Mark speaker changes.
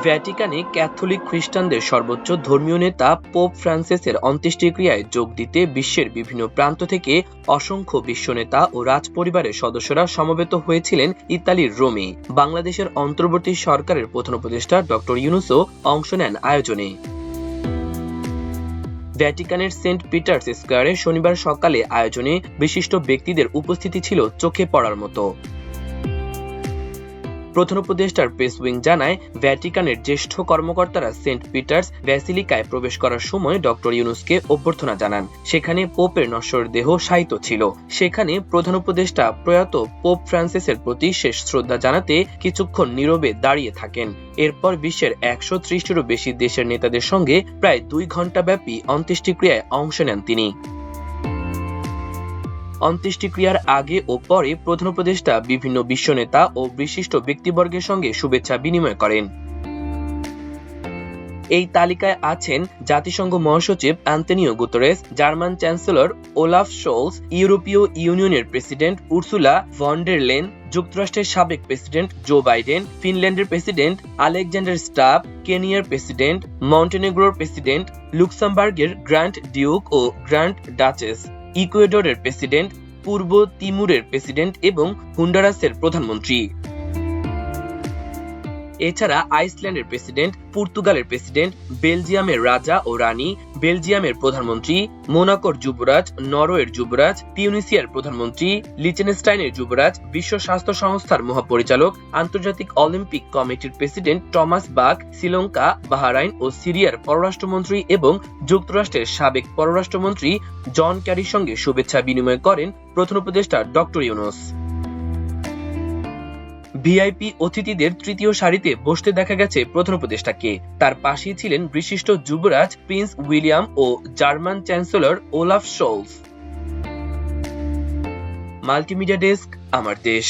Speaker 1: ভ্যাটিকানে Catholic খ্রিস্টানদের সর্বোচ্চ ধর্মীয় নেতা পোপ ফ্রান্সিসের অন্ত্যেষ্টিক্রিয়ায় যোগ দিতে বিশ্বের বিভিন্ন প্রান্ত থেকে অসংখ্য বিশ্বনেতা ও রাজপরিবারের সদস্যরা সমবেত হয়েছিলেন ইতালির রোমে। বাংলাদেশের অন্তর্বর্তী সরকারের প্রধান উপদেষ্টা ডক্টর ইউনূসও অংশ নেন আয়োজনে। ভ্যাটিকানের সেন্ট পিটার্স স্কয়ারে শনিবার সকালে আয়োজনে বিশিষ্ট ব্যক্তিদের উপস্থিতি ছিল চোখে পড়ার মতো। প্রধান উপদেষ্টার প্রেস উইং জানায়, ভ্যাটিকানের জ্যেষ্ঠ কর্মকর্তারা সেন্ট পিটার্স ব্যাসিলিকায় প্রবেশ করার সময় ডক্টর ইউনূসকে অভ্যর্থনা জানান। সেখানে পোপের নশ্বর দেহ শায়িত ছিল। সেখানে প্রধান উপদেষ্টা প্রয়াত পোপ ফ্রান্সিসের প্রতি শেষ শ্রদ্ধা জানাতে কিছুক্ষণ নীরবে দাঁড়িয়ে থাকেন। এরপর বিশ্বের ১৩০টিরও বেশি দেশের নেতাদের সঙ্গে প্রায় ২ ঘণ্টা ব্যাপী অন্ত্যেষ্টিক্রিয়ায় অংশ নেন তিনি। অন্ত্যেষ্টিক্রিয়ার আগে ও পরে প্রধান উপদেষ্টা বিভিন্ন বিশ্ব নেতা ও বিশিষ্ট ব্যক্তিবর্গের সঙ্গে শুভেচ্ছা বিনিময় করেন। এই তালিকায় আছেন জাতিসংঘ মহাসচিব Antonio Guterres, German chancellor Olaf Scholz, ইউরোপীয় ইউনিয়নের president Ursula von der Leyen, যুক্তরাষ্ট্রের সাবেক প্রেসিডেন্ট জো বাইডেন, ফিনল্যান্ডের প্রেসিডেন্ট আলেকজান্ডার স্টাব, কেনিয়ার প্রেসিডেন্ট, মন্টেনেগ্রোর প্রেসিডেন্ট, লুক্সেমবার্গের গ্র্যান্ড ডিউক ও গ্র্যান্ড ডাচেস, ইকুয়েডরের প্রেসিডেন্ট, পূর্ব তিমুরের প্রেসিডেন্ট এবং হন্ডুরাসের প্রধানমন্ত্রী। এছাড়া আইসল্যান্ডের প্রেসিডেন্ট, পর্তুগালের প্রেসিডেন্ট, বেলজিয়ামের রাজা ও রানী, বেলজিয়ামের প্রধানমন্ত্রী, মোনাকোর যুবরাজ, নরওয়ের যুবরাজ, তিউনিসিয়ার প্রধানমন্ত্রী, লিচেনস্টাইনের যুবরাজ, বিশ্ব স্বাস্থ্য সংস্থার মহাপরিচালক, আন্তর্জাতিক অলিম্পিক কমিটির প্রেসিডেন্ট টমাস বাক, শ্রীলঙ্কা, বাহরাইন ও সিরিয়ার পররাষ্ট্রমন্ত্রী এবং যুক্তরাষ্ট্রের সাবেক পররাষ্ট্রমন্ত্রী জন ক্যারির সঙ্গে শুভেচ্ছা বিনিময় করেন প্রধান উপদেষ্টা ডক্টর ইউনূস। ভিআইপি অতিথিদের তৃতীয় সারিতে বসতে দেখা গেছে প্রধান উপদেষ্টাকে। তার পাশেই ছিলেন বিশিষ্ট যুবরাজ প্রিন্স উইলিয়াম ও German chancellor Olaf Scholz. Multimedia desk, আমার দেশ।